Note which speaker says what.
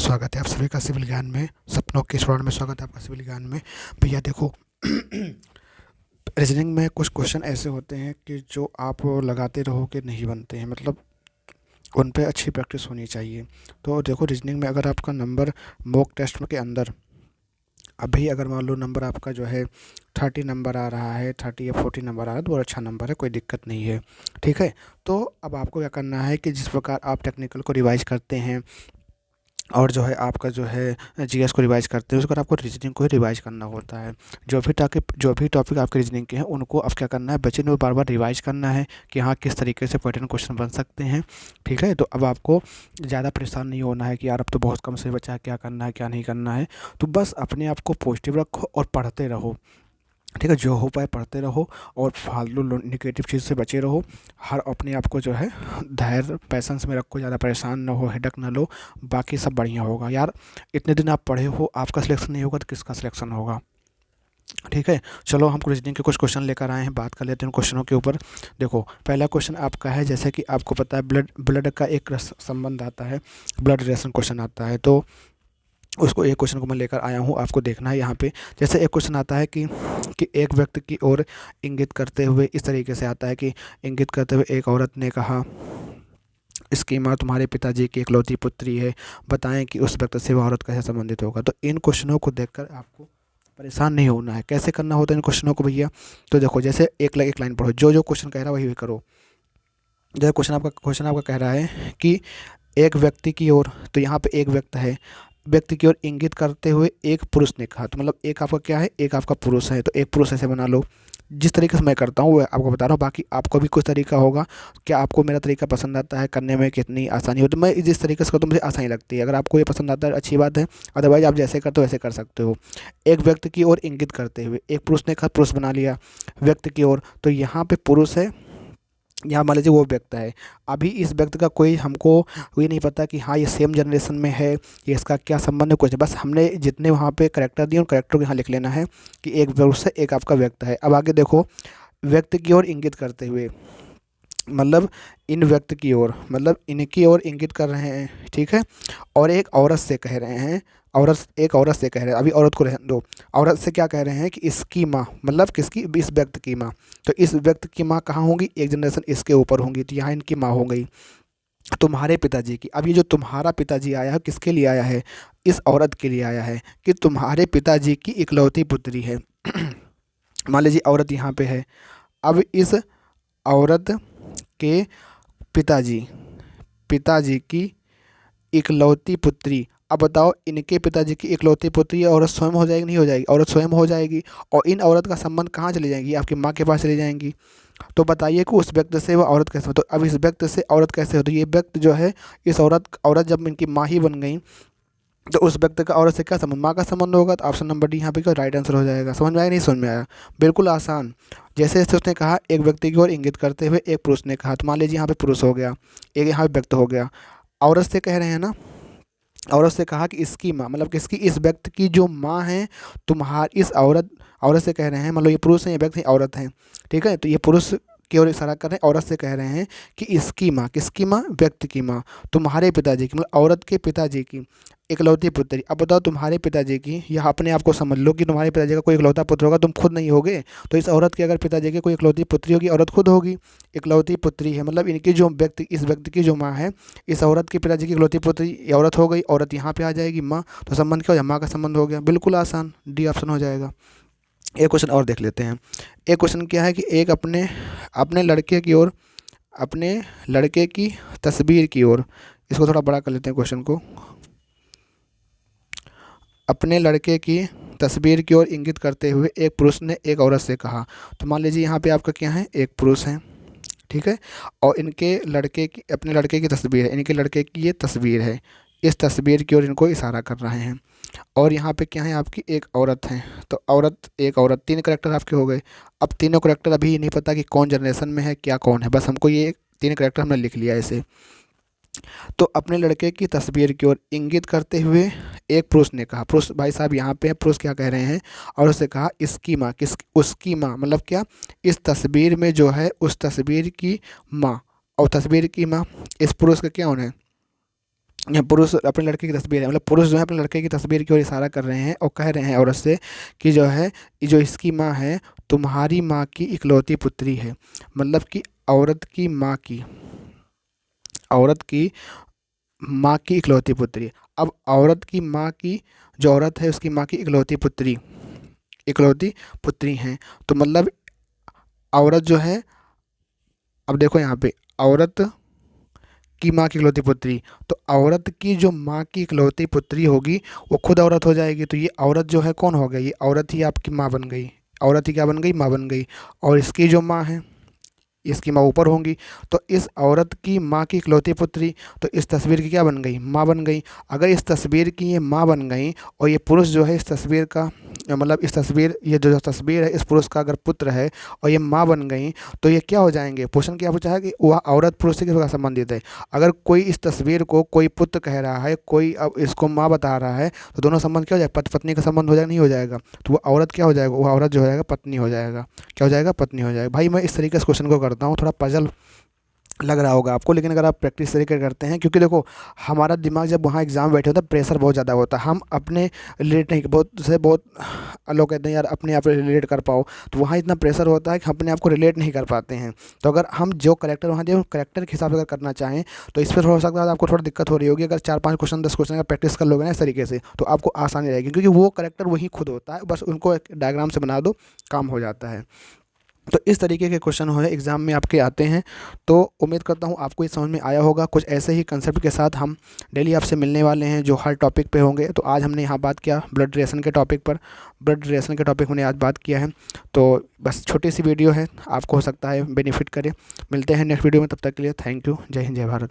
Speaker 1: स्वागत है आप सभी का सिविल ज्ञान में। सपनों के स्वर्ण में स्वागत है आपका सिविल ज्ञान में। भैया देखो, रीजनिंग में कुछ क्वेश्चन ऐसे होते हैं कि जो आप लगाते रहो कि नहीं बनते हैं, मतलब उन पे अच्छी प्रैक्टिस होनी चाहिए। तो देखो, रीजनिंग में अगर आपका नंबर मॉक टेस्ट के अंदर अभी अगर मान लो नंबर आपका जो है 30 नंबर आ रहा है, 30 या 40 नंबर आ रहा है, तो बहुत अच्छा नंबर है, कोई दिक्कत नहीं है। ठीक है। तो अब आपको क्या करना है कि जिस प्रकार आप टेक्निकल को रिवाइज करते हैं और जो है आपका जो है जीएस को रिवाइज करते हैं, उसके बाद आपको रीजनिंग को ही रिवाइज करना होता है। जो भी टॉपिक आपके रीजनिंग के हैं, उनको अब क्या करना है, बच्चे ने बार बार रिवाइज करना है कि हाँ किस तरीके से पैटर्न क्वेश्चन बन सकते हैं। ठीक है। तो अब आपको ज़्यादा परेशान नहीं होना है कि यार अब तो बहुत कम से बचा है, क्या करना है क्या नहीं करना है। तो बस अपने आप को पॉजिटिव रखो और पढ़ते रहो। ठीक है, जो हो पाए पढ़ते रहो और फालतू निगेटिव चीज़ से बचे रहो। हर अपने आप को जो है धैर्य पैसेंस में रखो, ज़्यादा परेशान ना हो, हेडक ना लो। बाकी सब बढ़िया होगा यार। इतने दिन आप पढ़े हो, आपका सिलेक्शन नहीं होगा तो किसका सिलेक्शन होगा। ठीक है। चलो, हम रीजनिंग के कुछ क्वेश्चन लेकर आए हैं, बात कर लेते हैं उन क्वेश्चनों के ऊपर। देखो, पहला क्वेश्चन आपका है, जैसे कि आपको पता है ब्लड ब्लड का एक संबंध आता है, ब्लड रिलेशन क्वेश्चन आता है। तो उसको एक क्वेश्चन को मैं लेकर आया हूँ, आपको देखना है यहाँ पे। जैसे एक क्वेश्चन आता है कि एक व्यक्ति की ओर इंगित करते हुए, इस तरीके से आता है कि इंगित करते हुए एक औरत ने कहा, इसकी माँ तुम्हारे पिताजी की इकलौती पुत्री है, बताएं कि उस व्यक्ति से वह औरत कैसे संबंधित होगा। तो इन क्वेश्चनों को देखकर आपको परेशान नहीं होना है। कैसे करना होता है इन क्वेश्चनों को भैया? तो देखो, जैसे एक लाइन पढ़ो, जो जो क्वेश्चन कह रहा है वही करो। जैसे क्वेश्चन आपका कह रहा है कि एक व्यक्ति की ओर, तो यहाँ पे एक व्यक्ति है, व्यक्ति की ओर इंगित करते हुए एक पुरुष ने कहा, तो मतलब एक आपका क्या है, एक आपका पुरुष है, तो एक पुरुष ऐसे बना लो। जिस तरीके से मैं करता हूँ वो आपको बता रहा हूँ, बाकी आपको भी कुछ तरीका होगा। क्या आपको मेरा तरीका पसंद आता है, करने में कितनी आसानी होती है? मैं जिस तरीके से करता हूँ मुझे आसानी लगती है। अगर आपको ये पसंद आता है अच्छी बात है, अदरवाइज आप जैसे करते हो वैसे कर सकते हो। एक व्यक्ति की ओर इंगित करते हुए एक पुरुष ने कहा, पुरुष बना लिया व्यक्ति की ओर, तो यहाँ पे पुरुष है, यहाँ मान लीजिए वो व्यक्ति है। अभी इस व्यक्ति का कोई हमको ये नहीं पता कि हाँ ये सेम जनरेशन में है, ये इसका क्या संबंध है, कुछ बस हमने जितने वहाँ पे करेक्टर दिए उन करेक्टर को यहाँ लिख लेना है कि एक पुरुष है एक आपका व्यक्ति है। अब आगे देखो, व्यक्ति की ओर इंगित करते हुए, मतलब इन व्यक्ति की ओर, मतलब इनकी ओर इंगित कर रहे हैं। ठीक है। और एक औरत से कह रहे हैं, एक औरत से कह रहे हैं, अभी औरत को रहने दो। औरत से क्या कह रहे हैं कि इसकी माँ, मतलब किसकी, इस व्यक्ति की माँ। तो इस व्यक्ति की माँ कहाँ होंगी, एक जनरेशन इसके ऊपर होंगी, तो यहाँ इनकी माँ हो गई। तुम्हारे पिताजी की, अब ये जो तुम्हारा पिताजी आया है किसके लिए आया है, इस औरत के लिए आया है कि तुम्हारे पिताजी की इकलौती पुत्री है। मान लीजिए औरत यहाँ पे है। अब इस औरत के पिताजी, पिताजी की इकलौती पुत्री। अब बताओ, इनके पिताजी की इकलौती पुत्री औरत स्वयं हो जाएगी नहीं हो जाएगी? औरत स्वयं हो जाएगी। और इन औरत का संबंध कहाँ चली जाएंगी, आपकी माँ के पास चली जाएंगी। तो बताइए कि उस व्यक्ति से वह औरत कैसे, तो अब इस व्यक्ति से औरत कैसे हो, तो ये व्यक्ति जो है, इस औरत औरत जब इनकी माँ ही बन गई, तो उस व्यक्ति का औरत से क्या संबंध, माँ का संबंध होगा। तो ऑप्शन नंबर डी यहाँ पे क्या राइट आंसर हो जाएगा। समझ में आया नहीं समझ में आया? बिल्कुल आसान। जैसे जैसे उसने कहा एक व्यक्ति की ओर इंगित करते हुए एक पुरुष ने कहा, तो मान लीजिए यहाँ पे पुरुष हो गया, एक यहाँ पे व्यक्ति हो गया। औरत से कह रहे हैं ना, औरत से कहा कि इसकी माँ, मतलब किसकी, इस व्यक्ति की जो माँ है, तुम्हारी इस औरत, औरत से कह रहे हैं, मतलब ये पुरुष है, ये व्यक्ति औरत है। ठीक है। तो ये पुरुष की ओर इशारा कर रहे हैं, औरत से कह रहे हैं कि इसकी माँ, किसकी माँ, व्यक्ति की माँ, तुम्हारे पिताजी की, मतलब औरत के पिताजी की इकलौती पुत्री। अब बताओ, तुम्हारे पिताजी की, यह अपने आप को समझ लो कि तुम्हारे पिताजी का कोई इकलौता पुत्र होगा, तुम खुद नहीं होगे। तो इस औरत के अगर पिताजी की कोई इकलौती पुत्री होगी, औरत खुद होगी। इकलौती पुत्री है, मतलब इनकी जो व्यक्ति, इस व्यक्ति की जो माँ है, इस औरत के पिताजी की इकलौती पुत्री, ये औरत हो गई, औरत यहाँ पे आ जाएगी माँ, तो संबंध क्या हो जाए, माँ का संबंध हो गया। बिल्कुल आसान, डी ऑप्शन हो जाएगा। एक क्वेश्चन और देख लेते हैं। एक क्वेश्चन क्या है कि एक अपने अपने लड़के की ओर, अपने लड़के की तस्वीर की ओर, इसको थोड़ा बड़ा कर लेते हैं क्वेश्चन को। अपने लड़के की तस्वीर की ओर इंगित करते हुए एक पुरुष ने एक औरत से कहा, तो मान लीजिए यहाँ पे आपका क्या है, एक पुरुष है। ठीक है। और इनके लड़के की, अपने लड़के की तस्वीर है, इनके लड़के की ये तस्वीर है, इस तस्वीर की ओर इनको इशारा कर रहे हैं। और यहाँ पे क्या है, आपकी एक औरत है, तो औरत, एक औरत, तीन करेक्टर आपके हो गए। अब तीनों करेक्टर अभी ये नहीं पता कि कौन जनरेशन में है, क्या कौन है, बस हमको ये तीन करेक्टर हमने लिख लिया ऐसे। तो अपने लड़के की तस्वीर की ओर इंगित करते हुए एक पुरुष ने कहा, पुरुष भाई साहब यहाँ पे पुरुष क्या कह रहे हैं, और उससे कहा इसकी माँ, किस, उसकी माँ, मतलब क्या, इस तस्वीर में जो है उस तस्वीर की माँ, और तस्वीर की माँ इस पुरुष का क्या होना है, या पुरुष अपने लड़के की तस्वीर है, मतलब पुरुष जो है अपने लड़के की तस्वीर की ओर इशारा कर रहे हैं और कह रहे हैं औरत से कि जो है ये जो इसकी माँ है तुम्हारी माँ की इकलौती पुत्री है। मतलब कि औरत की माँ की इकलौती पुत्री। अब औरत की माँ की, जो औरत है उसकी माँ की इकलौती पुत्री हैं। तो मतलब औरत जो है, अब देखो यहाँ पे औरत की माँ की इकलौती पुत्री, तो औरत की जो माँ की इकलौती पुत्री होगी वो खुद औरत हो जाएगी। तो ये औरत जो है कौन हो गई, ये औरत ही आपकी माँ बन गई। औरत ही क्या बन गई, माँ बन गई। और इसकी जो माँ है, इसकी माँ ऊपर होंगी। तो इस औरत की माँ की इकलौती पुत्री, तो इस तस्वीर की क्या बन गई, माँ बन गई। अगर इस तस्वीर की ये माँ बन गई और ये पुरुष जो है इस तस्वीर का, मतलब इस तस्वीर, ये जो तस्वीर है इस पुरुष का अगर पुत्र है और ये माँ बन गई, तो ये क्या हो जाएंगे। क्वेश्चन क्या पूछा है कि वह औरत पुरुष से किस प्रकार संबंधित है। अगर कोई इस तस्वीर को कोई पुत्र कह रहा है, कोई अब इसको माँ बता रहा है, तो दोनों संबंध क्या हो जाएगा, पति पत्नी का संबंध हो जाएगा, नहीं हो जाएगा। तो वो औरत क्या हो जाएगा, वो औरत जो हो जाएगा पत्नी हो जाएगा। क्या हो जाएगा, पत्नी हो जाएगा। भाई मैं इस तरीके से क्वेश्चन को करता हूँ, थोड़ा पजल लग रहा होगा आपको, लेकिन अगर आप प्रैक्टिस तरीके करते हैं, क्योंकि देखो हमारा दिमाग जब वहाँ एग्जाम बैठे होता है प्रेशर बहुत ज़्यादा होता है, हम अपने रिलेट नहीं, बहुत लोग कहते हैं यार अपने आप रिलेट कर पाओ, तो वहाँ इतना प्रेशर होता है कि हम अपने आप को रिलेट नहीं कर पाते हैं। तो अगर हम जो करेक्टर वहाँ दिए करेक्टर के हिसाब से अगर करना चाहें, तो इस पर हो सकता है आपको थोड़ा दिक्कत हो रही होगी। अगर 4-5 क्वेश्चन 10 क्वेश्चन का प्रैक्टिस कर लोगे ना इस तरीके से, तो आपको आसानी रहेगी, क्योंकि वो करेक्टर वही खुद होता है, बस उनको एक डायग्राम से बना दो, काम हो जाता है। तो इस तरीके के क्वेश्चन हो एग्ज़ाम में आपके आते हैं। तो उम्मीद करता हूँ आपको ये समझ में आया होगा। कुछ ऐसे ही कंसेप्ट के साथ हम डेली आपसे मिलने वाले हैं जो हर टॉपिक पे होंगे। तो आज हमने यहाँ बात किया ब्लड रिलेशन के टॉपिक पर, ब्लड रिलेशन के टॉपिक हमने आज बात किया है। तो बस छोटी सी वीडियो है, आपको हो सकता है बेनिफिट करे। मिलते हैं नेक्स्ट वीडियो में, तब तक के लिए थैंक यू। जय हिंद, जय भारत।